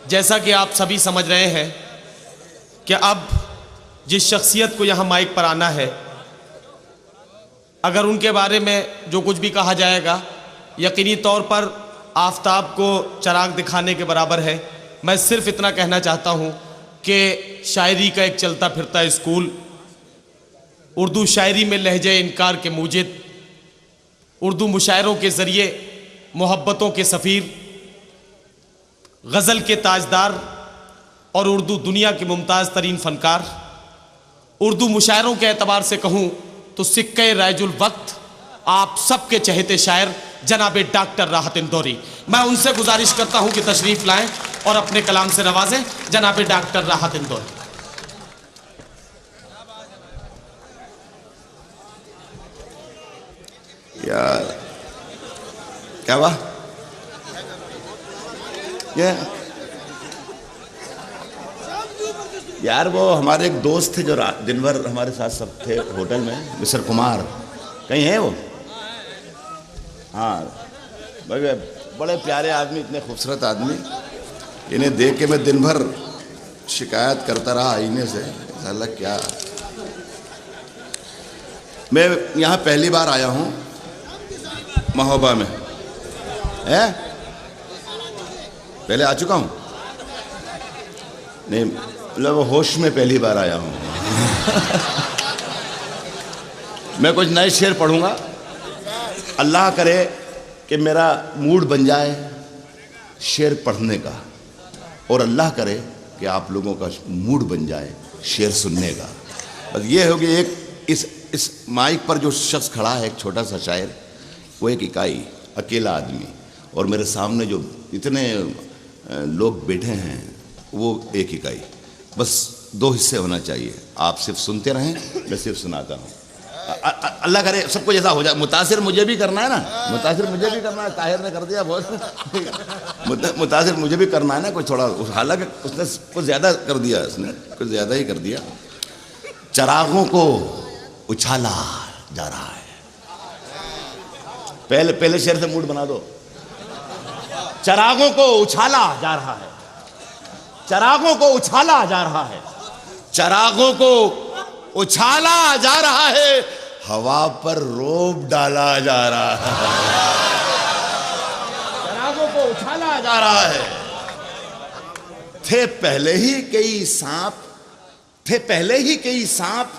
जैसा कि आप सभी समझ रहे हैं कि अब जिस शख्सियत को यहाँ माइक पर आना है, अगर उनके बारे में जो कुछ भी कहा जाएगा यकीनी तौर पर आफताब को चराग दिखाने के बराबर है। मैं सिर्फ इतना कहना चाहता हूँ कि शायरी का एक चलता फिरता स्कूल, उर्दू शायरी में लहजे इनकार के मूजिद, उर्दू मुशायरों के ज़रिए मोहब्बतों के सफ़ीर, गज़ल के ताजदार और उर्दू दुनिया के मुमताज़ तरीन फ़नकार, उर्दू मुशायरों के एतबार से कहूँ तो सिक्के राजुल वक्त आप सबके चहेते शायर जनाब डॉक्टर राहत इंदौरी। मैं उनसे गुजारिश करता हूँ कि तशरीफ़ लाएं और अपने कलाम से नवाजें जनाब डॉक्टर राहत इंदौरी। यार क्या हुआ? यार वो हमारे एक दोस्त थे जो दिन भर हमारे साथ सब थे होटल में, मिस्टर कुमार, कहीं है वो? हाँ भाई, बड़े प्यारे आदमी, इतने खूबसूरत आदमी। इन्हें देख के मैं दिन भर शिकायत करता रहा आईने से, साला क्या। मैं यहाँ पहली बार आया हूँ महोबा में, है? पहले आ चुका हूँ? नहीं, मतलब होश में पहली बार आया हूँ। मैं कुछ नए शेर पढ़ूंगा, अल्लाह करे कि मेरा मूड बन जाए शेर पढ़ने का, और अल्लाह करे कि आप लोगों का मूड बन जाए शेर सुनने का। बस ये हो कि एक इस माइक पर जो शख्स खड़ा है, एक छोटा सा शायर, वो एक इकाई, अकेला आदमी, और मेरे सामने जो इतने लोग बैठे हैं वो एक इकाई। बस दो हिस्से होना चाहिए, आप सिर्फ सुनते रहें, मैं सिर्फ सुनाता हूँ। अल्लाह करे सबको जैसा हो जाए। मुतासिर मुझे भी करना है ना, मुतासिर मुझे भी करना है। ताहिर ने कर दिया बहुत। मुतासिर मुझे भी करना है ना कुछ थोड़ा, हालांकि उसने कुछ ज़्यादा कर दिया, उसने कुछ ज़्यादा ही कर दिया। चरागों को उछाला जा रहा है। पहले शेर से मूड बना दो। चरागों को उछाला जा रहा है, चरागों को उछाला जा रहा है, चरागों को उछाला जा रहा है, हवा पर रोब डाला जा रहा है। चरागों को उछाला जा रहा है। थे पहले ही कई सांप, थे पहले ही कई सांप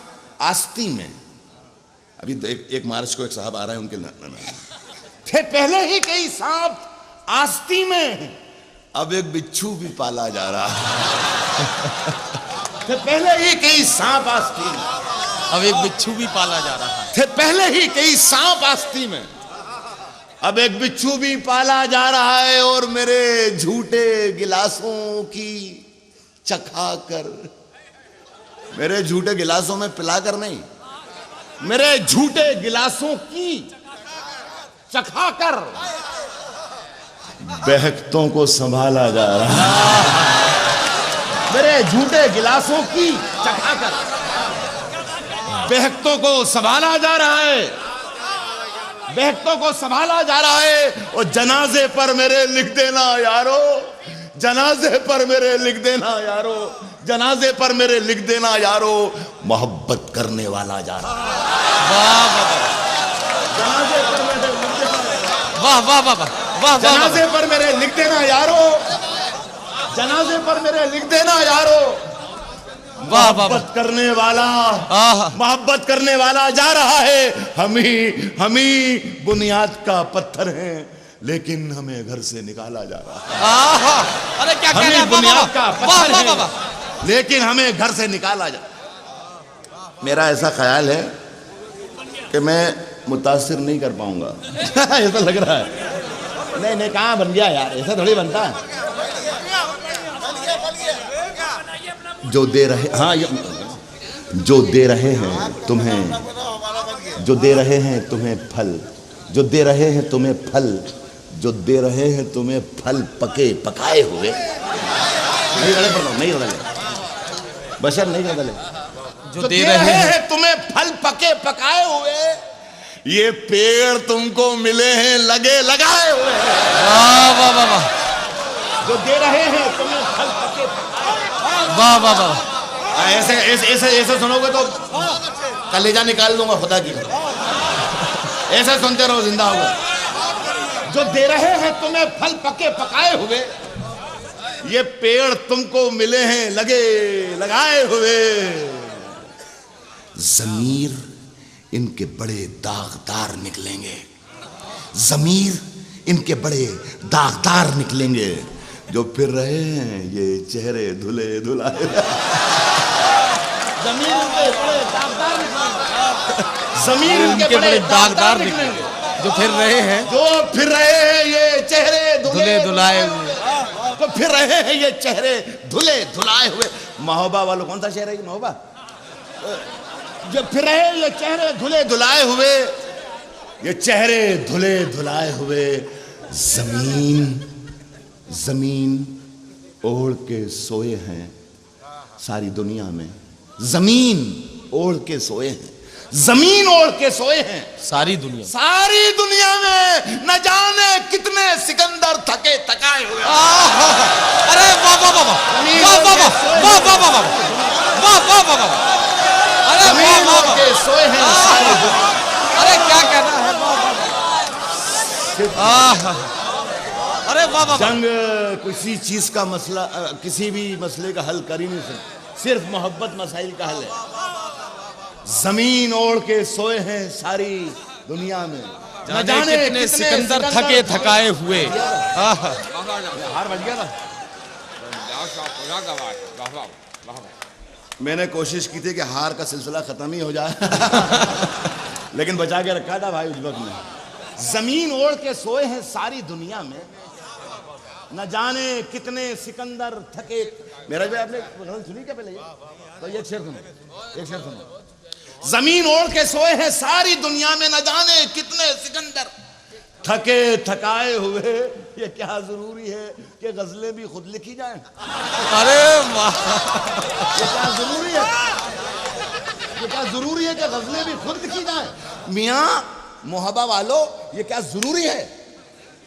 आस्ती में। अभी एक मार्च को एक साहब आ रहे हैं उनके थे पहले ही कई सांप आस्ती में, अब एक बिच्छू भी पाला जा रहा है। थे पहले ही कई सांप आस्ती में, अब एक बिच्छू भी पाला जा रहा है। थे पहले ही कई सांप आस्ती में, अब एक बिच्छू भी पाला जा रहा है। और मेरे झूठे गिलासों की चखा कर, मेरे झूठे गिलासों में पिलाकर नहीं, मेरे झूठे गिलासों की चखा कर बहकतों को संभाला जा रहा है। मेरे झूठे गिलासों की चखा कर बहकतों को संभाला जा रहा है, बहकतों को संभाला जा रहा है। और जनाजे पर मेरे लिख देना यारो, जनाजे पर मेरे लिख देना यारो, जनाजे पर मेरे लिख देना यारो, मोहब्बत करने वाला जा रहा है। जनाजे पर मेरे लिख देना, वाह वाह वाह वाह, जनाजे पर मेरे लिख देना यारो, जनाजे पर मेरे लिख देना यारो, मोहब्बत करने वाला, मोहब्बत करने वाला जा रहा है। हम ही बुनियाद का पत्थर हैं, लेकिन हमें घर से निकाला जा रहा है। अरे क्या हम ही बुनियाद का पत्थर हैं, लेकिन हमें घर से निकाला जा। मेरा ऐसा ख्याल है कि मैं मुतासिर नहीं कर पाऊंगा। ऐसा लग रहा है। नहीं कहाँ बन गया यार, ऐसा थोड़ी बनता है। जो दे रहे, हाँ, जो दे रहे हैं तुम्हें, जो दे रहे हैं तुम्हें फल, जो दे रहे हैं तुम्हें फल, जो दे रहे हैं तुम्हें फल पके पकाए हुए। नहीं रहे, नहीं रहे, बशर नहीं रहे। जो दे रहे हैं तुम्हें फल पके पकाए हुए, ये पेड़ तुमको मिले हैं लगे लगाए हुए। वाह वाह वाह वाह, जो दे रहे हैं तुम्हें फल पके। वाह वाह वाह। ऐसे ऐसे ऐसे ऐसे सुनोगे तो कलेजा निकाल दूंगा खुदा की। ऐसे सुनते रहो, जिंदा होगा। जो दे रहे हैं तुम्हें फल पके पकाए हुए, ये पेड़ तुमको मिले हैं लगे लगाए हुए। जमीर इनके बड़े दागदार निकलेंगे, जमीर इनके बड़े दागदार निकलेंगे। जो फिर रहे हैं ये चेहरे धुले धुलाए। जमीर इनके बड़े दागदार निकलेंगे, जमीर इनके बड़े दागदार निकलेंगे। जो फिर रहे हैं, जो फिर रहे हैं ये चेहरे धुले धुलाए हुए। तो फिर रहे हैं ये चेहरे धुले धुलाए हुए। महोबा वालों, कौन सा शहर है महोबा? जो फिर रहे ये चेहरे धुले धुलाए हुए, ये चेहरे धुले धुलाए हुए। जमीन जमीन ओढ़ के सोए हैं सारी दुनिया में। जमीन ओढ़ के सोए हैं, जमीन ओढ़ के सोए हैं सारी दुनिया, सारी दुनिया में। न जाने कितने सिकंदर थके थकाए हुए। अरे वाह वाह वाह वाह वाह वाह वाह वाह वाह वाह वाह वाह। अरे जमीन ओढ़ के सोए हैं सारी दुनिया। अरे क्या कहना है। अरे वाह वाह। जंग किसी चीज का मसला, किसी भी मसले का हल कर ही नहीं सकती, सिर्फ मोहब्बत मसाइल का हल है। जमीन ओढ़ के सोए हैं सारी दुनिया में। न जाने कितने सिकंदर थके थकाए हुए। हार बच गया था। मैंने कोशिश की थी कि हार का सिलसिला खत्म ही हो जाए, लेकिन बचा के रखा था भाई उस वक्त में। जमीन ओढ़ के सोए हैं सारी दुनिया में, न जाने कितने सिकंदर थके। मेरा भी आपने सुनी क्या पहले? तो एक शेर सुनो, एक शेर सुनो। जमीन ओढ़ के सोए हैं सारी दुनिया में, न जाने कितने सिकंदर थके थकाए हुए। ये क्या जरूरी है कि गजलें भी खुद लिखी जाएं? अरे वाह। ये क्या जरूरी है? ये क्या जरूरी है कि गजलें भी खुद लिखी जाएं? मियां मोहब्बा वालों, ये क्या जरूरी है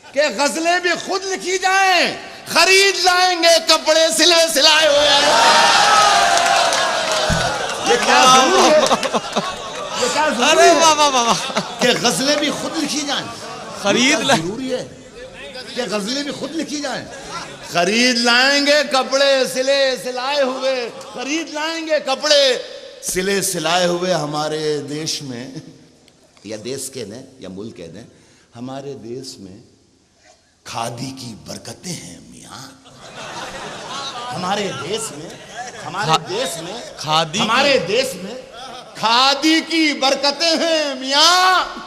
कि गजलें भी खुद लिखी जाएं? खरीद लाएंगे कपड़े सिले सिलाए हुए। ये क्या जरूरी है? ये क्या जरूरी अरे है वाह वाह वाह कि गजलें भी खुद लिखी जाएं? खरीद ला जरूरी है कि गजलें भी खुद लिखी जाएं? खरीद लाएंगे कपड़े सिले सिलाए हुए, खरीद लाएंगे कपड़े सिले सिलाए हुए। हमारे देश में, या देश के ने या मुल्क के ने, हमारे देश में खादी की बरकतें हैं मियां। हमारे देश में, हमारे देश में खादी, हमारे देश में खादी की बरकतें हैं मियां।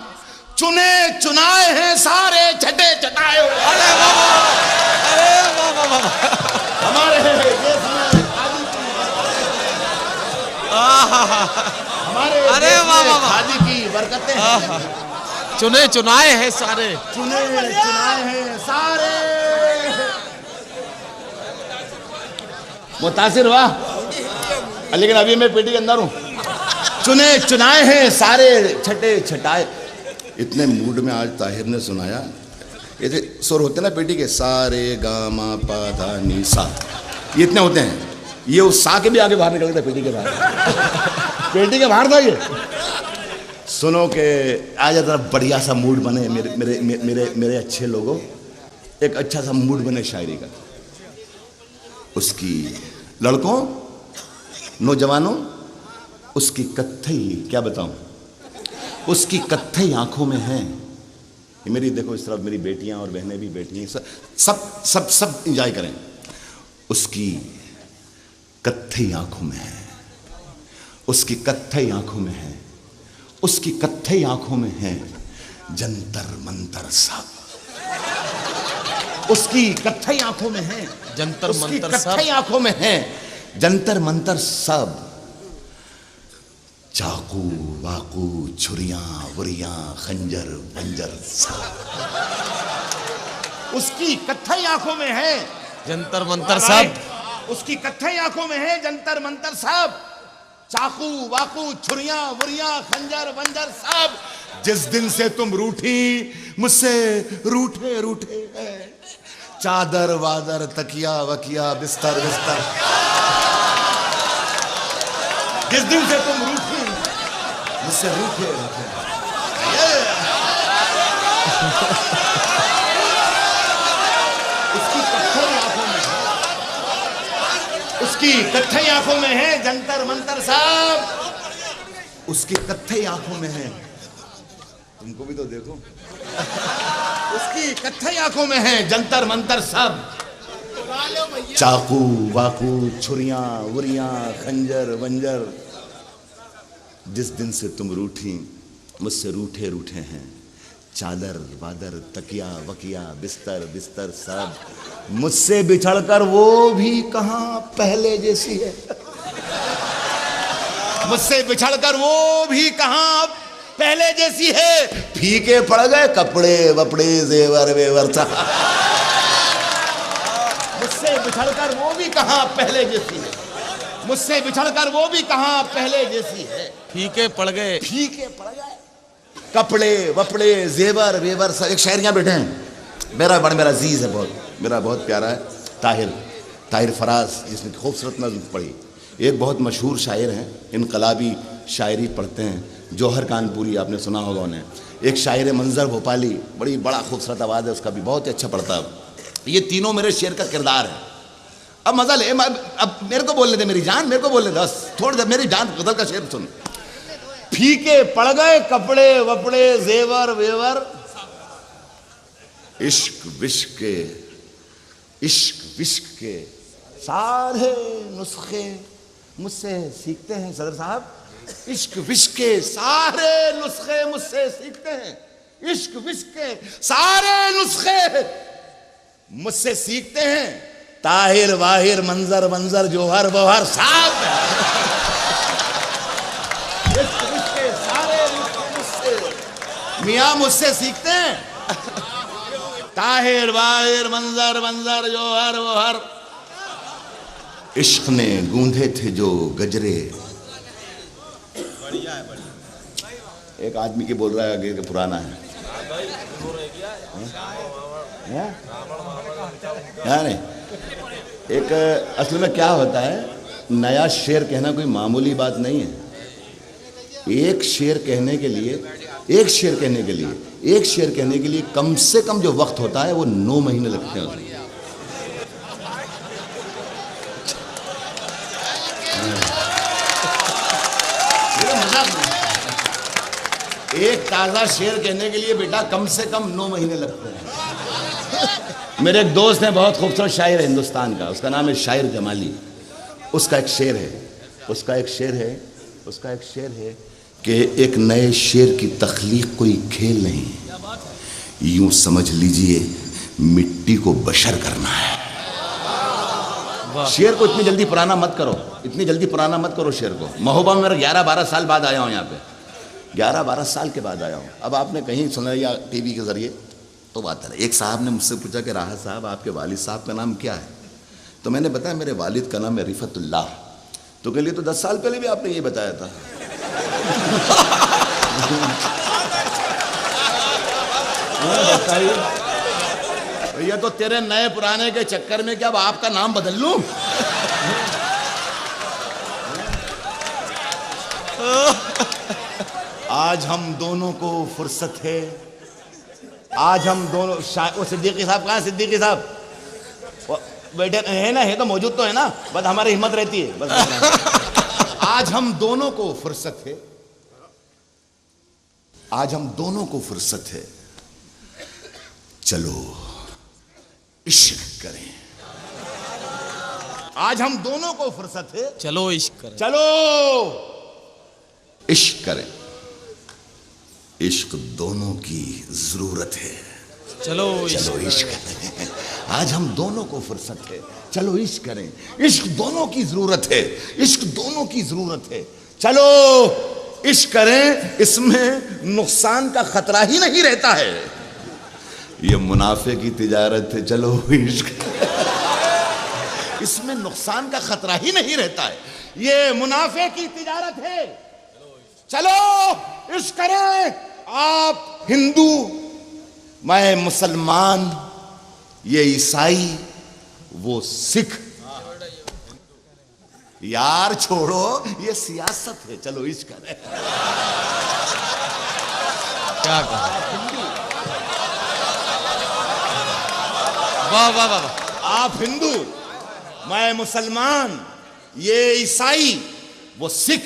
चुने चुनाए हैं सारे छटे छटाए हुए। अरे वाह वाह। अरे वाह वाह वाह। हमारे देश में खादी की, हमारे अरे देश वाह में वाह। खादी की बरकतें हैं। चुने चुनाए हैं सारे, चुने चुनाए हैं सारे। मुतासिर हुआ, लेकिन अभी मैं पेटी के अंदर हूं। चुने चुनाए हैं सारे छटे छटाए। इतने मूड में आज ताहिर ने सुनाया। ये जो सुर होते हैं ना पेटी के, सारे गा मा पा धा नी सा, ये इतने होते हैं। ये उस सा के भी आगे बाहर निकल गया पेटी के बाहर। पेटी के बाहर था ये। सुनो के आज जरा बढ़िया सा मूड बने मेरे मेरे मेरे मेरे अच्छे लोगों, एक अच्छा सा मूड बने शायरी का। उसकी लड़कों, नौजवानों, उसकी कत्थई, क्या बताऊं, उसकी कत्थई आंखों में है। ये मेरी देखो, इस तरफ मेरी बेटियां और बहनें भी बैठी हैं, सब सब सब इंजॉय करें। उसकी कत्थई आंखों में है, उसकी कत्थई आंखों में है, उसकी कत्थई आंखों में है जंतर मंतर सब। उसकी कत्थई आंखों में है जंतर मंतर सब। कत्थई आंखों में है जंतर मंतर सब। चाकू वाकू छुरियां वुरियां खंजर बंजर सब। उसकी कत्थई आंखों में है जंतर मंतर सब। उसकी कत्थई आंखों में है जंतर मंतर सब। चाकू वाकू छुरियां वुरियां खंजर बंजर सब। जिस दिन से तुम रूठी मुझसे रूठे रूठे है, चादर वादर तकिया वकिया बिस्तर बिस्तर, जिस दिन से तुम रूठी मुझसे रूठे रूठे। उसकी कत्थई आंखों में है जंतर मंतर साहब, उसकी कत्थई आंखों में है, तुमको भी तो देखो, उसकी कत्थई आंखों में है जंतर मंतर सब, चाकू वाकू छुरियां उरियां खंजर वंजर। जिस दिन से तुम रूठी मुझसे रूठे रूठे हैं, चादर वादर तकिया वकिया बिस्तर बिस्तर सब, मुझसे बिछड़कर वो भी कहां पहले जैसी है, मुझसे बिछड़कर वो भी कहां पहले जैसी है। फीके पड़ गए कपड़े वपड़े जेवर वेवर था, मुझसे बिछड़कर वो भी कहां पहले जैसी है, मुझसे बिछड़कर वो भी कहां पहले जैसी है। फीके पड़ गए, फीके पड़ गए कपड़े वपड़े जेवर वेवर सब। एक शायर यहाँ बैठे हैं, मेरा अजीज है, मेरा बहुत प्यारा है, ताहिर फराज, जिसने खूबसूरत नज़्म पढ़ी। एक बहुत मशहूर शायर हैं, इनकलाबी शायरी पढ़ते हैं, जौहर कानपुरी, आपने सुना होगा उन्हें। एक शायर मंजर भोपाली, बड़ा खूबसूरत आवाज़ है उसका भी, बहुत ही अच्छा पढ़ता है। ये तीनों मेरे शेर का किरदार है। अब मजा ले, अब मेरे को बोलने दे, मेरी जान मेरे को बोलने दे, थोड़ी देर मेरी जान गजल का शेर सुन। फीके पड़ गए कपड़े वपड़े जेवर वेवर, इश्क विश्क के सारे नुस्खे मुझसे सीखते हैं सदर साहब, इश्क विश्क के सारे नुस्खे मुझसे सीखते हैं, इश्क विश्क के सारे नुस्खे मुझसे सीखते हैं। ताहिर वाहिर मंजर मंजर जोहर बहर साहब, मियाँ मुझसे सीखते हैं। ताहिर वाहिर मंजर मंजर जोहर वहर, इश्क ने गूंधे थे जो गजरे। एक आदमी की बोल रहा है आगे, पुराना है नहीं। एक असल में क्या होता है, नया शेर कहना कोई मामूली बात नहीं है। एक शेर कहने के लिए कम से कम जो वक्त होता है वो 9 महीने लगते हैं उसमें। एक ताजा शेर कहने के लिए बेटा कम से कम 9 महीने लगते हैं। मेरे एक दोस्त है, बहुत खूबसूरत शायर है हिंदुस्तान का, उसका नाम है शायर जमाली। उसका एक शेर है कि एक नए शेर की तख्लीक कोई खेल नहीं, यूं समझ लीजिए मिट्टी को बशर करना है। शेर को इतनी जल्दी पुराना मत करो शेर को। महोबा में मेरा 11-12 साल बाद आया हूँ यहाँ पे, 11-12 साल के बाद आया हूँ। अब आपने कहीं सुना या टीवी के जरिए तो बात है। एक साहब ने मुझसे पूछा कि राहत साहब आपके वालिद साहब का नाम क्या है, तो मैंने बताया मेरे वालिद का नाम है रिफतुल्लाह। तो कह लिए तो 10 साल पहले भी आपने ये बताया था। भैया तो तेरे नए पुराने के चक्कर में क्या अब आपका नाम बदल लूं? आज हम दोनों को फुर्सत है, आज हम दोनों वो सिद्दीकी साहब कहाँ? सिद्दीकी साहब बैठे है ना, है तो मौजूद तो है ना, बस हमारी हिम्मत रहती है बस। आज हम दोनों को फुर्सत है, आज हम दोनों को फुर्सत है, चलो इश्क करें। आज हम दोनों को फुर्सत है, चलो इश्क करें, चलो इश्क करें। इश्क दोनों की जरूरत है, चलो इश्क करें। आज हम दोनों को फुर्सत है, चलो इश्क करें। इश्क दोनों की जरूरत है, इश्क दोनों की जरूरत है, चलो इश्क करें। इसमें नुकसान का खतरा ही नहीं रहता है, ये मुनाफे की तिजारत है, चलो इश्क। इसमें नुकसान का खतरा ही नहीं रहता है, ये मुनाफे की तिजारत है, चलो इश्क करें। आप हिंदू, मैं मुसलमान, ये ईसाई, वो सिख। यार छोड़ो, ये सियासत है, चलो इश्क करें। क्या कहा, वाह वाह वाह वाह। आप हिंदू, मैं मुसलमान, ये ईसाई, वो सिख।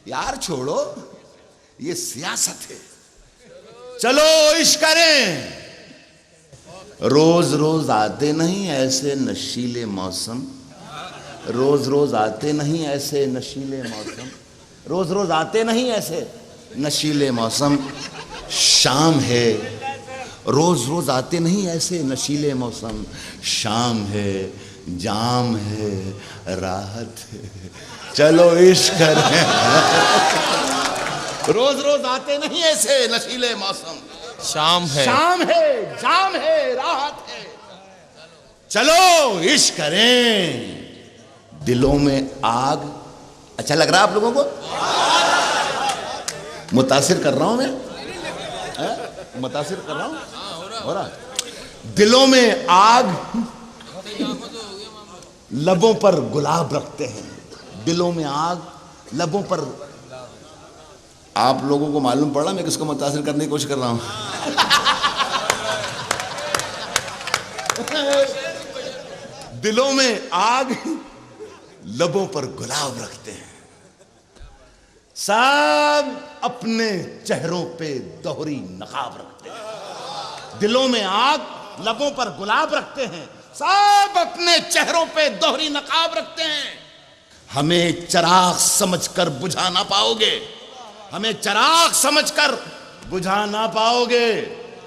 यार छोड़ो, ये सियासत है, चलो इश्क करें। रोज रोज आते नहीं ऐसे नशीले मौसम, रोज रोज आते नहीं ऐसे नशीले मौसम, रोज रोज आते नहीं ऐसे नशीले मौसम। शाम है, रोज रोज आते नहीं ऐसे नशीले मौसम। शाम है, जाम है, राहत है, चलो इश्क करें। रोज रोज आते नहीं ऐसे नशीले मौसम। शाम है, शाम है, जाम है, राहत है, चलो इश्क करें। दिलों में आग। अच्छा लग रहा है आप लोगों को? मुतासिर कर रहा हूं मैं, मुतासिर कर रहा हूं, हो रहा। दिलों में आग, लबों पर गुलाब रखते हैं। दिलों में आग, लबों पर। आप लोगों को मालूम पड़ा मैं किसको मुतासिर करने की कोशिश कर रहा हूं? दिलों में आग, लबों पर गुलाब रखते हैं। सब अपने चेहरों पे दोहरी नकाब रखते हैं। दिलों में आग, लबों पर गुलाब रखते हैं। सब अपने चेहरों पे दोहरी नकाब रखते हैं। हमें चिराग समझकर बुझा ना पाओगे, हमें चिराग समझकर बुझा ना पाओगे।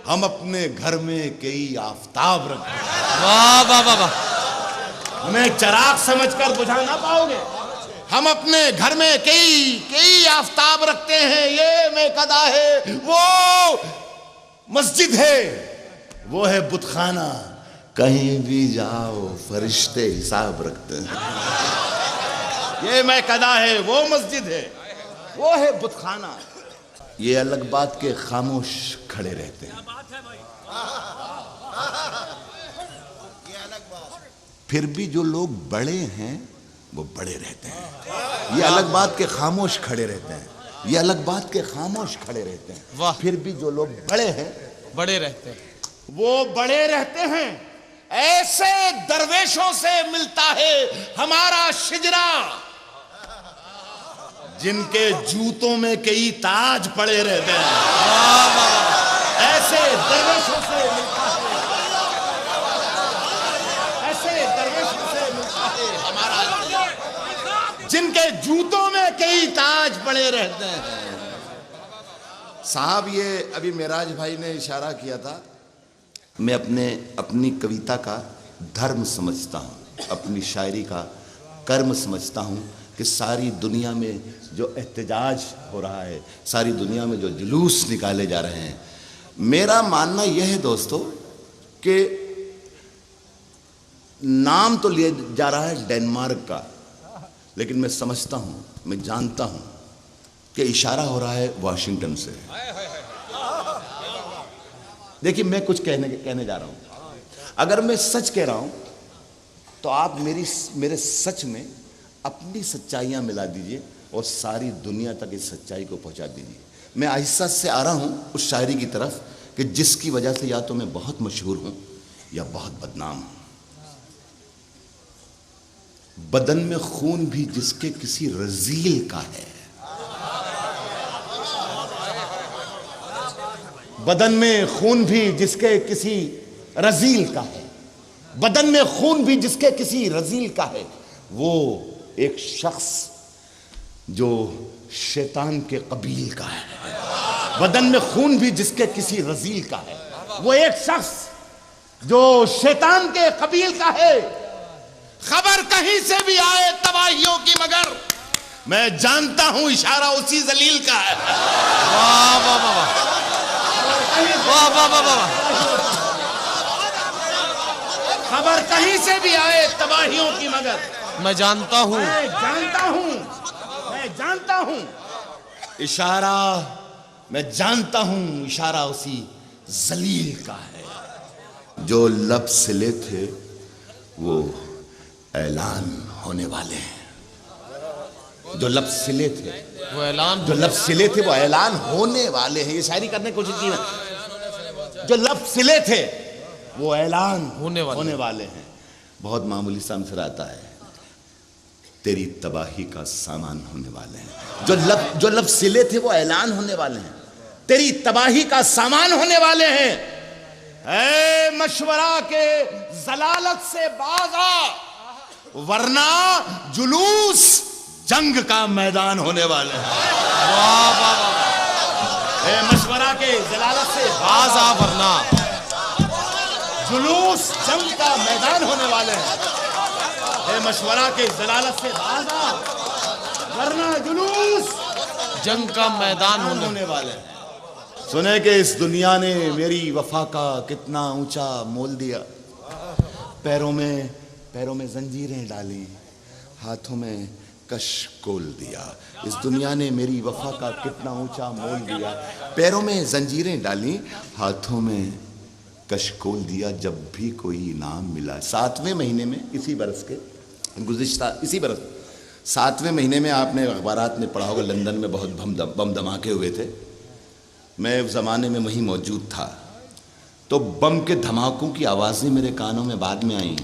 हम अपने घर में कई आफताब रखते हैं। वाह वाह वाह वाह। हमें चिराग समझकर बुझा ना पाओगे। हम अपने घर में कई आफताब रखते हैं। ये मेकदा है, वो मस्जिद है, वो है बुतखाना। कहीं भी जाओ फरिश्ते हिसाब रखते हैं। ये मेकदा है, वो मस्जिद है, वो है बुतखाना। ये अलग बात के खामोश खड़े रहते हैं, फिर भी जो लोग बड़े हैं वो बड़े रहते हैं। ये अलग बात के खामोश खड़े रहते हैं, ये अलग बात के खामोश खड़े रहते हैं। वाह। फिर भी जो लोग बड़े हैं बड़े रहते हैं, वो बड़े रहते हैं। ऐसे दरवेशों से मिलता है हमारा शिजरा, जिनके जूतों में कई ताज पड़े रहते हैं। वाह वाह वाह। ऐसे दरवेशों से मिलता है, ऐसे दरवेशों से मिलता है हमारा, जिनके जूतों में कई ताज पड़े रहते हैं। साहब, ये अभी मेराज भाई ने इशारा किया था। मैं अपनी कविता का धर्म समझता हूँ, अपनी शायरी का कर्म समझता हूँ कि सारी दुनिया में जो एहतजाज हो रहा है, सारी दुनिया में जो जुलूस निकाले जा रहे हैं, मेरा मानना यह है दोस्तों कि नाम तो लिया जा रहा है डेनमार्क का, लेकिन मैं समझता हूँ, मैं जानता हूँ कि इशारा हो रहा है वाशिंगटन से। देखिए, मैं कुछ कहने जा रहा हूँ। अगर मैं सच कह रहा हूँ तो आप मेरे सच में अपनी सच्चाइयाँ मिला दीजिए और सारी दुनिया तक इस सच्चाई को पहुँचा दीजिए। मैं आहिस्ता से आ रहा हूँ उस शायरी की तरफ कि जिसकी वजह से या तो मैं बहुत मशहूर हूँ या बहुत बदनाम हूँ। बदन में खून भी जिसके किसी रजील का है, बदन में खून भी जिसके किसी रजील का है, बदन में खून भी जिसके किसी रजील का है, वो एक शख्स जो शैतान के कबील का है। बदन में खून भी जिसके किसी रजील का है, वो एक शख्स जो शैतान के कबील का है। खबर कहीं से भी आए तबाहियों की, मगर मैं जानता हूं इशारा उसी जलील का है। वाह वाह वाह वाह वाह वाह वाह वाह। खबर कहीं से भी आए तबाहियों की, मगर मैं जानता हूँ, मैं जानता हूं इशारा, मैं जानता हूं इशारा उसी जलील का है। जो लब सिले थे वो ऐलान होने वाले हैं। जो लब सिले थे वो ऐलान, जो लब सिले थे वो ऐलान होने वाले हैं। ये शायरी करने की कोशिश की ना। जो लब सिले थे वो ऐलान होने वाले हैं। बहुत मामूली सा आंसर आता है, तेरी तबाही का सामान होने वाले हैं। जो लब सिले थे वो ऐलान होने वाले हैं, तेरी तबाही का सामान होने वाले हैं। ऐ मशवरा के जलालत से बाज आ, वरना जुलूस जंग का मैदान होने वाले हैं। वाह वाह वाह। ऐ मशवरा के जलालत से बाज आ, वरना जुलूस जंग का मैदान होने वाले हैं। ऐ मशवरा के जलालत से बाज आ, वरना जुलूस जंग का मैदान होने वाले हैं। सुने कि इस दुनिया ने मेरी वफा का कितना ऊंचा मोल दिया। पैरों में जंजीरें डाली, हाथों में कशकोल दिया। इस दुनिया ने मेरी वफा का कितना ऊंचा मोल दिया। पैरों में जंजीरें डाली, हाथों में कशकोल दिया। जब भी कोई इनाम मिला, 7वें महीने में इसी बरस के इसी बरस 7वें महीने में, आपने अखबारात में पढ़ा होगा, लंदन में बहुत बम धमाके हुए थे। मैं उस ज़माने में वहीं मौजूद था। तो बम के धमाकों की आवाज़ें मेरे कानों में बाद में आई।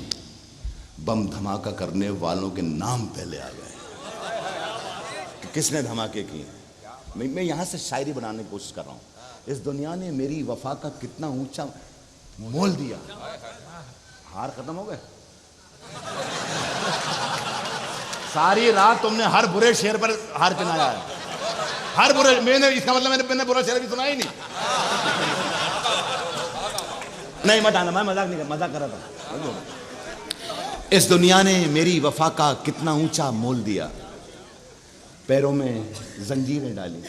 बम धमाका करने वालों के नाम पहले आ गए कि किसने धमाके किए। मैं यहाँ से शायरी बनाने की कोशिश कर रहा हूँ। इस दुनिया ने मेरी वफा का कितना ऊंचा मोल दिया। हार खत्म हो गए। सारी रात तुमने हर बुरे शेर पर हार चुनाया है। हर बुरे, मैंने इसका मतलब मैंने बुरा शेर भी सुना ही नहीं। नहीं मत आना, मैं मजाक कर रहा था। इस दुनिया ने मेरी वफा का कितना ऊंचा मोल दिया। पैरों में जंजीरें डाली,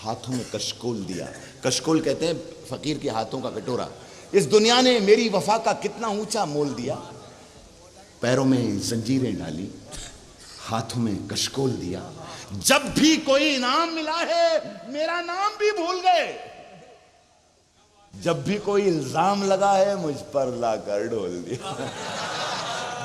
हाथों में कशकोल दिया। कशकोल कहते हैं फकीर के हाथों का कटोरा। इस दुनिया ने मेरी वफा का कितना ऊंचा मोल दिया। पैरों में जंजीरें डाली, हाथों में कशकोल दिया। जब भी कोई इनाम मिला है मेरा नाम भी भूल गए। जब भी कोई इल्जाम लगा है मुझ पर लाकर ढोल दिया।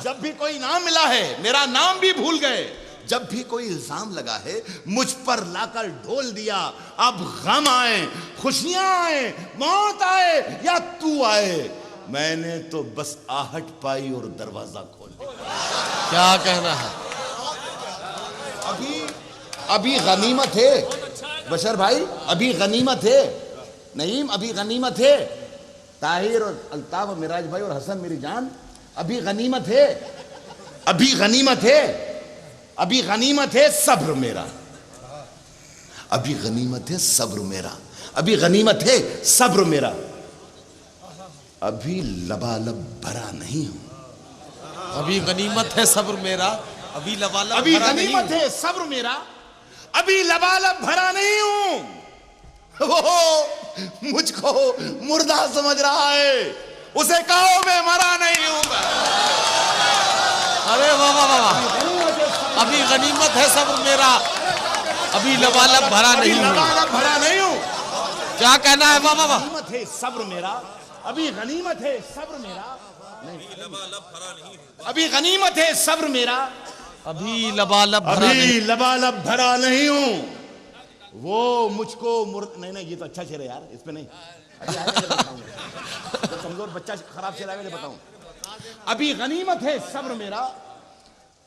जब भी कोई इनाम मिला है मेरा नाम भी भूल गए। जब भी कोई इल्जाम लगा है मुझ पर लाकर ढोल दिया। अब गम आए, खुशियां आए, मौत आए या तू आए, मैंने तो बस आहट पाई और दरवाजा खोल दिया। क्या कहना है? अभी गनीमत है बशर भाई, अभी गनीमत है। नईम, अभी गनीमत है। ताहिर और अल्ताफ और मिराज भाई और हसन मेरी जान, अभी गनीमत है। अभी गनीमत है। अभी गनीमत है सब्र मेरा। अभी गनीमत है सब्र मेरा। अभी गनीमत है सब्र मेरा। अभी लबालब भरा नहीं हूं। अभी गनीमत है सब्र मेरा। अभी लबालब अभी भरा नहीं गनीमत है सब्र मेरा। अभी लबालब भरा नहीं हूं। वो मुझको मुर्दा समझ रहा है, उसे कहो मैं मरा नहीं हूं। अरे वाह वाह वाह। अभी गनीमत है सब्र मेरा, अभी लबालब भरा नहीं हूं। लबालब भरा नहीं हूं। क्या कहना है? वाह वाह वाह। गनीमत है सब्र मेरा। अभी गनीमत है सब्र मेरा। अभी गनीमत है सब्र मेरा। अभी लबालब भरा नहीं। अभी लबालब भरा नहीं हूं। वो मुझको नहीं, ये तो अच्छा शेर है यार, इस पे नहीं। तो कमजोर बच्चा खराब शेर आएगा, बताऊं। अभी गनीमत है सब्र मेरा।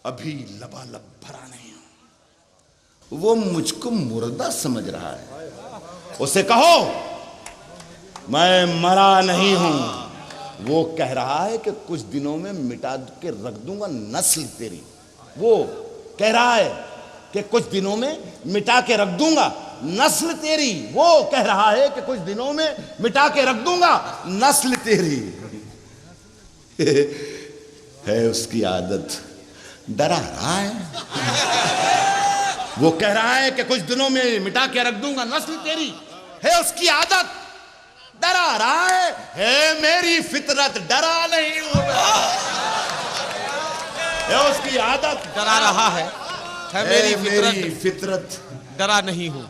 अभी लबालब भरा नहीं हूं। वो मुझको मुर्दा समझ रहा है, उसे कहो मैं मरा नहीं हूं। वो कह रहा है कि कुछ दिनों में मिटा के रख दूंगा नस्ल तेरी। वो कह रहा है कि कुछ दिनों में मिटा के रख दूंगा नस्ल तेरी। वो कह रहा है कि कुछ दिनों में मिटा के रख दूंगा नस्ल तेरी। है उसकी आदत, डरा रहा है। वो कह रहा है कि कुछ दिनों में मिटा के रख दूंगा नस्ल तेरी। है उसकी आदत, डरा रहा है मेरी फितरत, डरा नहीं हूं। है उसकी आदत, डरा रहा है मेरी फितरत, डरा नहीं हूं।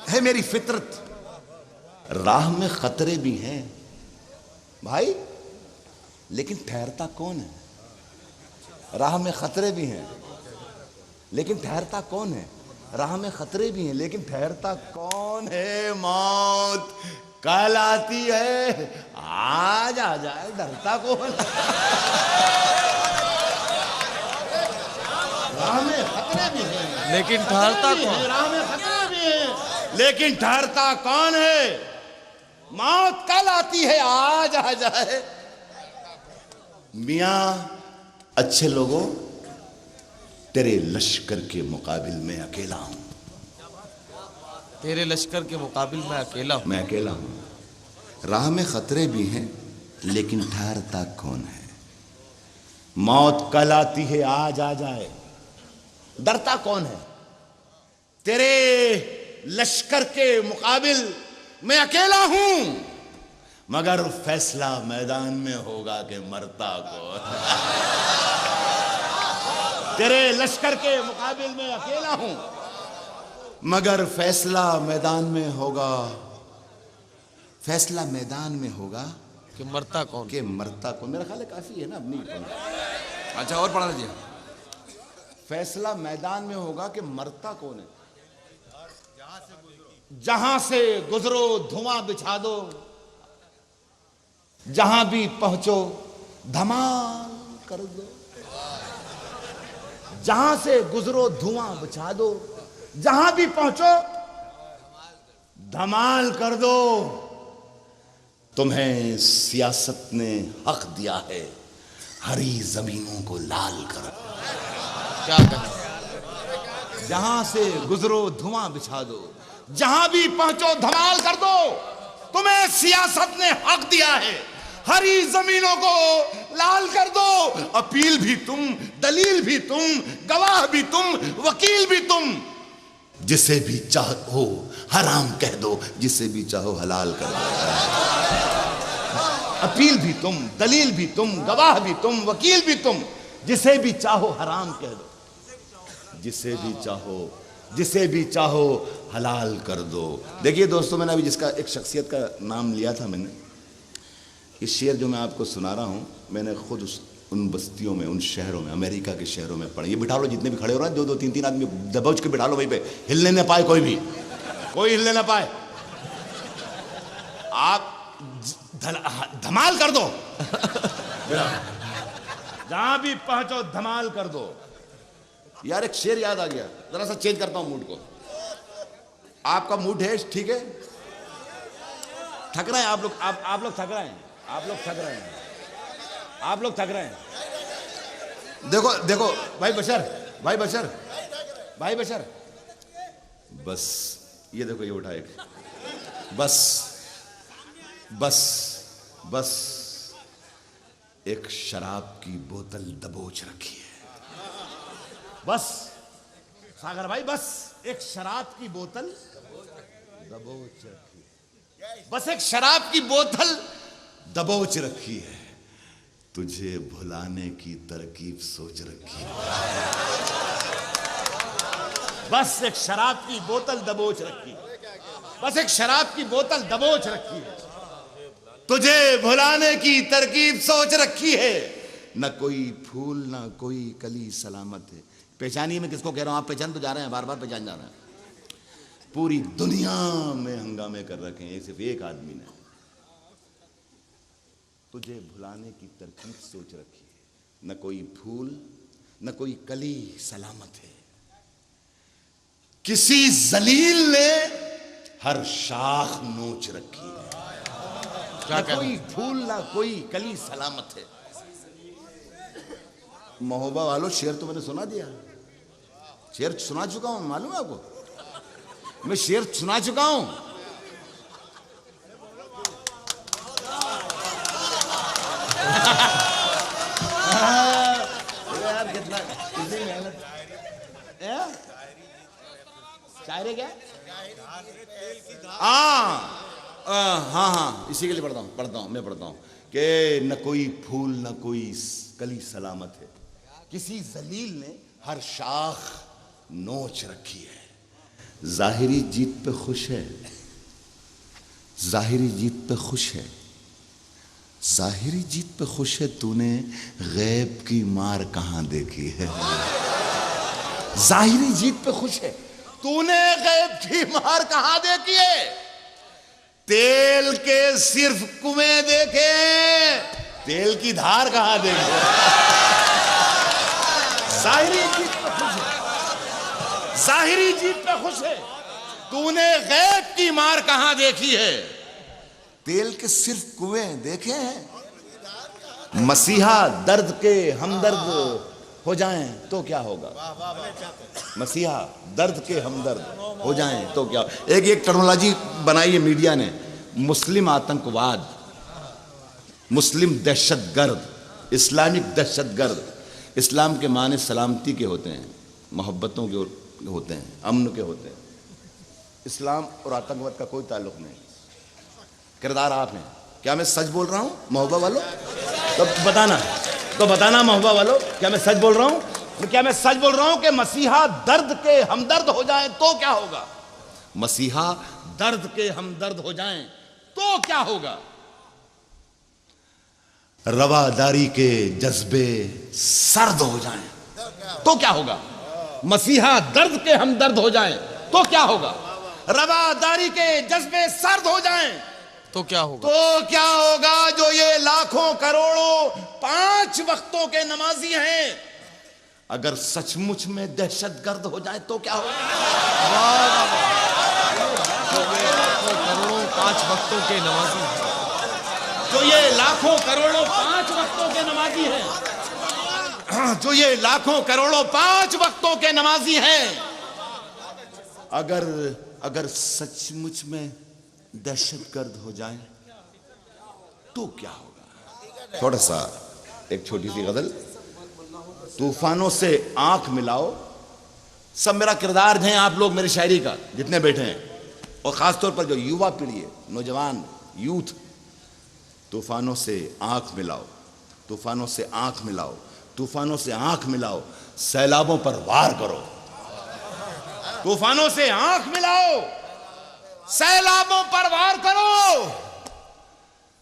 है मेरी फितरत। राह में खतरे भी हैं, भाई लेकिन ठहरता कौन है? राह में खतरे भी हैं लेकिन ठहरता कौन है? राह में खतरे भी हैं लेकिन ठहरता कौन है? मौत कल आती है, आज आ जाए, डरता कौन? राह में खतरे भी हैं लेकिन ठहरता कौन? राह में खतरे भी हैं लेकिन ठहरता कौन है? मौत कल आती है, आज आ जाए। मियां अच्छे लोगों, तेरे लश्कर के मुकाबिल में अकेला हूं। तेरे लश्कर के मुकाबिल में अकेला हूं। मैं अकेला हूं। राह में खतरे भी हैं लेकिन ठहरता कौन है? मौत कल आती है, आज आ जाए, डरता कौन है? तेरे लश्कर के मुकाबिल मैं अकेला हूं, मगर फैसला मैदान में होगा कि मरता कौन। तेरे लश्कर के मुकाबिल में अकेला हूं, मगर फैसला मैदान में होगा, फैसला मैदान में होगा कि मरता कौन? कि मरता कौन। मेरा ख्याल है काफी है ना, अपनी। अच्छा और पढ़ा लीजिए। फैसला मैदान में होगा कि मरता कौन है। जहां से गुजरो धुआं बिछा दो, जहां भी पहुंचो धमाल कर दो। जहां से गुजरो धुआं बिछा दो, जहां भी पहुंचो धमाल कर दो। तुम्हें सियासत ने हक दिया है, हरी जमीनों को लाल कर। क्या कहें? जहां से गुजरो धुआं बिछा दो, जहां भी पहुंचो धमाल कर दो। तुम्हें सियासत ने हक दिया है, हरी जमीनों को लाल कर दो। अपील भी तुम, दलील भी तुम, गवाह भी तुम, वकील भी तुम। जिसे भी चाहो हराम कह दो, जिसे भी चाहो हलाल कर दो। अपील भी तुम, दलील भी तुम, गवाह भी तुम, वकील भी तुम। जिसे भी चाहो हराम कह दो, जिसे भी चाहो हलाल कर दो। देखिए दोस्तों, मैंने अभी जिसका एक शख्सियत का नाम लिया था, मैंने ये शेर जो मैं आपको सुना रहा हूं, मैंने खुद उन बस्तियों में, उन शहरों में, अमेरिका के शहरों में पढ़े। ये बिठा लो, जितने भी खड़े हो रहे हैं, दो दो तीन तीन आदमी दबोच के बिठा लो वहीं पे, हिलने न पाए कोई भी, कोई हिलने न पाए। आप धमाल कर दो। जहां भी पहुंचो धमाल कर दो। यार एक शेर याद आ गया, जरा सा चेंज करता हूं मूड को। आपका मूड है ठीक है? थक रहे हैं आप लोग, आप लोग थक रहे हैं, आप लोग थक रहे हैं, आप लोग थक रहे हैं। देखो देखो भाई बशर, भाई बशर, भाई बशर, बस ये देखो, ये उठा एक, बस बस बस एक शराब की बोतल दबोच रखी है। बस सागर भाई, बस एक शराब की बोतल दबोच रखी है। बस एक शराब की बोतल दबोच रखी है। तुझे भुलाने की तरकीब सोच रखी है। बस एक शराब की बोतल दबोच रखी है। बस एक शराब की बोतल दबोच रखी है। तुझे भुलाने की तरकीब सोच रखी है। न कोई फूल न कोई कली सलामत है। पहचानिए मैं किसको कह रहा हूं, आप पहचान तो जा रहे हैं, बार बार पहचान जा रहे हैं। पूरी दुनिया में हंगामे कर रखे हैं, सिर्फ एक आदमी ने तुझे भुलाने की तरकीब सोच रखी है। न कोई फूल न कोई कली सलामत है। किसी जलील ने हर शाख नोच रखी है। क्या न कोई फूल ना कोई कली सलामत है। महोबा वालों, शेर तो मैंने सुना दिया, शेर सुना चुका हूं, मालूम है आपको, मैं शेर सुना चुका हूं। यार कितना कितनी मेहनत। शायरी क्या? हाँ हाँ, इसी के लिए पढ़ता हूँ कि न कोई फूल न कोई कली सलामत है। किसी जलील ने हर शाख नोच रखी है। जाहिरी जीत पे खुश है, जाहिरी जीत पे खुश है, जाहिरी जीत पे खुश है तूने, गैब की मार कहां देखी है। जाहिरी जीत पे खुश है तूने, गैब की मार कहां देखी है। तेल के सिर्फ कुएं देखे, तेल की धार कहां देखी। जाहिरी जीत पे खुश है, जाहिरी जीत पे खुश है तूने, गैब की मार कहां देखी है। तेल के सिर्फ कुएं देखे हैं। मसीहा दर्द के हमदर्द हो जाएं तो क्या होगा। मसीहा दर्द के हमदर्द हो जाएं तो क्या। एक टेक्नोलॉजी बनाई है मीडिया ने, मुस्लिम आतंकवाद, मुस्लिम दहशतगर्द, इस्लामिक दहशतगर्द। इस्लाम के माने सलामती के होते हैं, मोहब्बतों के होते हैं, अमन के होते हैं। इस्लाम और आतंकवाद का कोई ताल्लुक नहीं। किरदार आप हैं। क्या मैं सच बोल रहा हूं मोहब्बा वालों? तो बताना मोहब्बा वालों, क्या मैं सच बोल रहा हूं? क्या मैं सच बोल रहा हूं कि मसीहा दर्द के हमदर्द हो जाएं तो क्या होगा। मसीहा दर्द के हमदर्द हो जाएं तो क्या होगा। रवादारी के जज्बे सर्द हो जाएं तो क्या होगा। मसीहा दर्द के हमदर्द हो जाएं तो क्या होगा। रवादारी के जज्बे सर्द हो जाएं तो क्या होगा। तो क्या होगा। जो ये लाखों करोड़ों 5 वक्तों के नमाजी हैं, अगर सचमुच में दहशतगर्द हो जाए तो क्या होगा। लाखों करोड़ों 5 वक्तों के नमाजी, जो ये लाखों करोड़ों 5 वक्तों के नमाजी हैं, जो ये लाखों करोड़ों 5 वक्तों के नमाजी हैं, अगर सचमुच में दहशतगर्द हो जाए तो क्या होगा। थोड़ा सा एक छोटी सी गजल। तूफानों से आंख मिलाओ, सब मेरा किरदार हैं आप लोग मेरी शायरी का जितने बैठे हैं, और खासतौर पर जो युवा पीढ़ी है, नौजवान यूथ। तूफानों से आंख मिलाओ, तूफानों से आंख मिलाओ, तूफानों से आंख मिलाओ, सैलाबों पर वार करो। तूफानों से आंख मिलाओ, सैलाबों पर वार करो।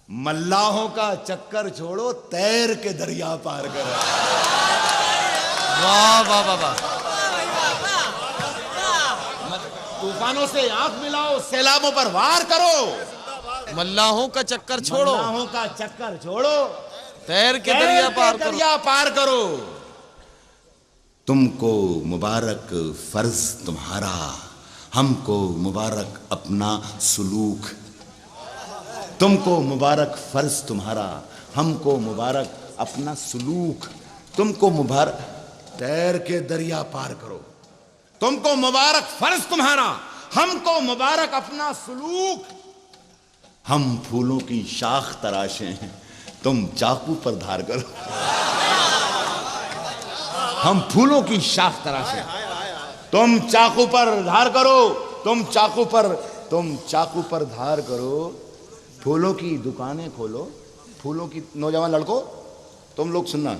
मल्लाहों का चक्कर छोड़ो, तैर के दरिया पार करो। वाह वाह वाह वाह। तूफानों से आंख मिलाओ, सैलाबों पर वार करो। मल्लाहों का चक्कर छोड़ो, मल्लाहों का चक्कर छोड़ो, तैर के दरिया पार करो। दरिया पार करो। तुमको मुबारक फर्ज तुम्हारा, हमको मुबारक अपना सुलूक। तुमको मुबारक फर्ज तुम्हारा, हमको मुबारक अपना सुलूक। तुमको मुबारक, तैर के दरिया पार करो। तुमको मुबारक फर्ज तुम्हारा, हमको मुबारक अपना सुलूक। हम फूलों की शाख तराशे हैं, तुम चाकू पर धार करो। हम फूलों की शाख तराशे, तुम चाकू पर धार करो। तुम चाकू पर धार करो। फूलों की दुकानें खोलो, फूलों की, नौजवान लड़कों तुम लोग सुनना,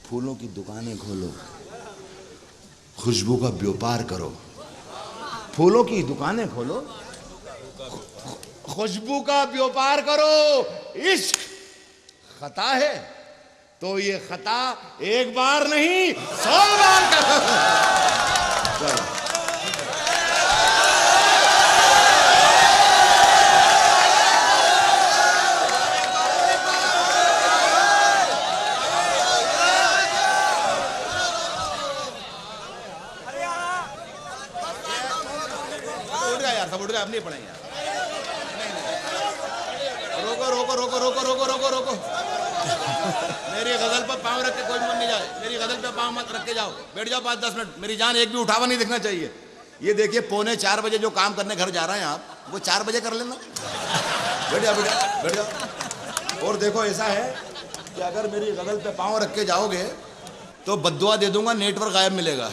फूलों की दुकानें खोलो, खुशबू का व्यापार करो। फूलों की दुकानें खोलो, खुशबू का व्यापार करो। इश्क खता है तो ये खता एक बार नहीं 100 बार करो। उठ गया, अब नहीं पढ़ेंगे यार। रोको रोको रोको रोको रोको रोको रोको। मेरी गजल पर पाँव रख के कोई मन नहीं जाए। मेरी गजल पे पाँव मत रख के जाओ, बैठ जाओ 5-10 मिनट। मेरी जान एक भी उठावा नहीं दिखना चाहिए। ये देखिए 3:45 बजे जो काम करने घर जा रहे हैं आप, वो 4 बजे कर लेना। बैठ जाओ बैठ जाओ बैठ जाओ। और देखो ऐसा है कि अगर मेरी गजल पे पाँव रख के जाओगे तो बद्दुआ दे दूंगा, नेटवर्क गायब मिलेगा।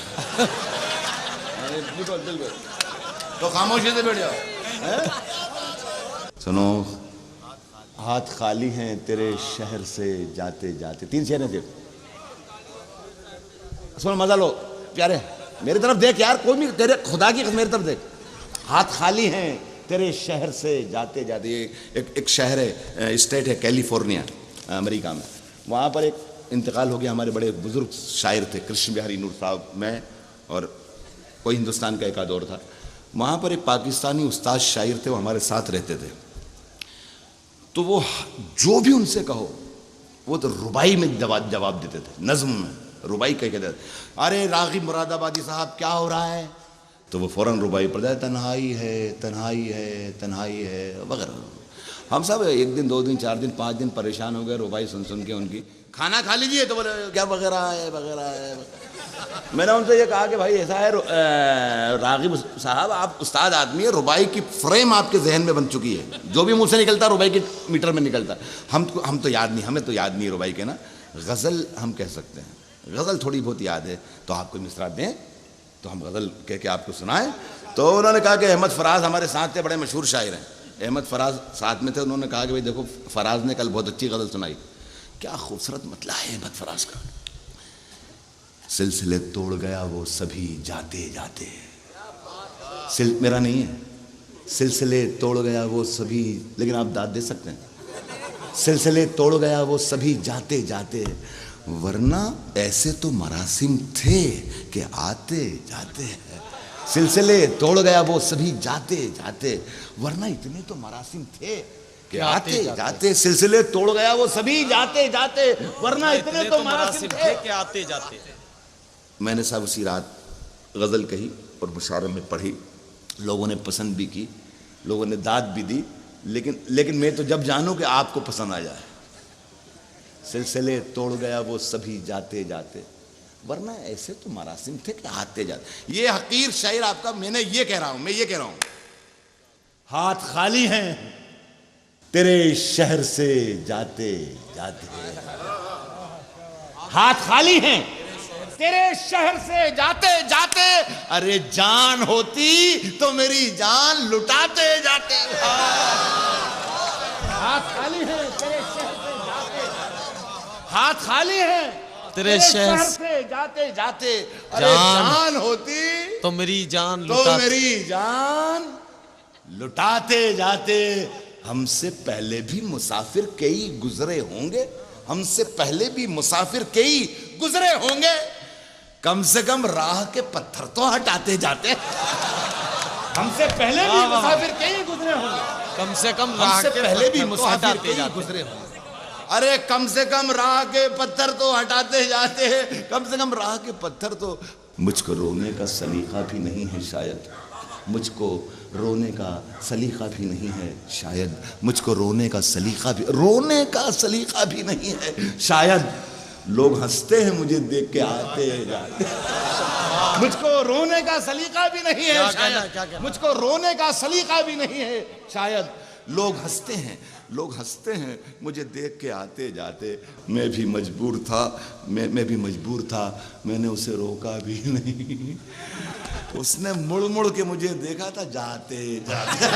तो खामोशी से बैठ जाओ। सुनो, हाथ खाली हैं तेरे शहर से जाते जाते। 3 शेर हैं। सुनो, मजा लो प्यारे, मेरी तरफ देख यार, कोई भी तेरे खुदा की मेरी तरफ देख। हाथ खाली हैं तेरे शहर से जाते जाते। एक शहर है, स्टेट है कैलिफोर्निया अमेरिका में, वहाँ पर एक इंतकाल हो गया। हमारे बड़े बुजुर्ग शायर थे, कृष्ण बिहारी नूर साहब, मैं और कोई हिंदुस्तान का एक आध और था। वहाँ पर एक पाकिस्तानी उस्ताद शायर थे, वो हमारे साथ रहते थे। तो वो जो भी उनसे कहो वो तो रुबाई में जवाब देते थे, नज्म में रुबाई कह के देते। अरे रागिब मुरादाबादी साहब क्या हो रहा है, तो वो फ़ौरन रुबाई पड़ जाए, तन्हाई है तन्हाई है तन्हाई है वगैरह। हम सब 1 दिन 2 दिन 4 दिन 5 दिन परेशान हो गए रुबाई सुन सुन के उनकी। खाना खा लीजिए तो बोले क्या वगैरह है वगैरह है। मैंने उनसे ये कहा कि भाई ऐसा है रागिब साहब, आप उस्ताद आदमी है, रुबाई की फ्रेम आपके जहन में बन चुकी है, जो भी मुंह से निकलता रुबाई के मीटर में निकलता। हम तो याद नहीं, हमें तो याद नहीं रुबाई के ना। गज़ल हम कह सकते हैं, गज़ल थोड़ी बहुत याद है, तो आपको मिसरा दें तो हम गज़ल कह के आपको सुनाएं। तो उन्होंने कहा कि अहमद फराज हमारे साथ थे, बड़े मशहूर शायर हैं। अहमद फराज साथ में थे। उन्होंने कहा कि भाई देखो फराज ने कल बहुत अच्छी गज़ल सुनाई। क्या खूबसूरत मतला है अहमद फराज का। सिलसिले तोड़ गया वो सभी जाते जाते, मेरा नहीं है, सिलसिले तोड़ गया वो सभी, लेकिन आप दाद दे सकते हैं। सिलसिले तोड़ गया वो सभी जाते जाते, वरना ऐसे तो मरासिम थे कि आते जाते हैं। सिलसिले तोड़ गया वो सभी जाते जाते, वरना इतने तो मरासिम थे कि आते जाते। सिलसिले तोड़ गया वो सभी जाते जाते, वरना इतने तो मरासिम थे कि आते जाते। मैंने साहब उसी रात गज़ल कही और मुशायरे में पढ़ी, लोगों ने पसंद भी की, लोगों ने दाद भी दी, लेकिन मैं तो जब जानूं कि आपको पसंद आ जाए। सिलसिले तोड़ गया वो सभी जाते जाते, वरना ऐसे तो मरासिम थे कि आते जाते। ये हकीर शायर आपका, मैं ये कह रहा हूं, हाथ खाली हैं तेरे शहर से जाते जाते, हाथ खाली हैं तेरे शहर से जाते जाते। अरे जान होती तो मेरी जान लुटाते जाते। हाथ खाली है तेरे शहर से जाते, हाथ खाली है तेरे शहर से जाते जाते। अरे जान होती तो मेरी जान लुटाते जाते। हमसे पहले भी मुसाफिर कई गुजरे होंगे, हमसे पहले भी मुसाफिर कई गुजरे होंगे, कम से कम राह के पत्थर तो हटाते जाते। हमसे पहले भी मुसाफिर कई गुजरे होंगे, कम से कम राह के पहले भी मुसाफिर कई गुजरे होंगे। अरे कम से कम राह के पत्थर तो हटाते जाते हैं, कम से कम राह के पत्थर तो। मुझको रोने का सलीका भी नहीं है शायद, मुझको रोने का सलीका भी नहीं है शायद, मुझको रोने का सलीका भी नहीं है शायद। लोग हंसते हैं मुझे देख के आते जाते। मुझको रोने का सलीका भी नहीं है शायद, मुझको रोने का सलीका भी नहीं है शायद। लोग हंसते हैं मुझे देख के आते जाते। मैं भी मजबूर था, मैंने उसे रोका भी नहीं, उसने मुड़ मुड़ के मुझे देखा था जाते जाते।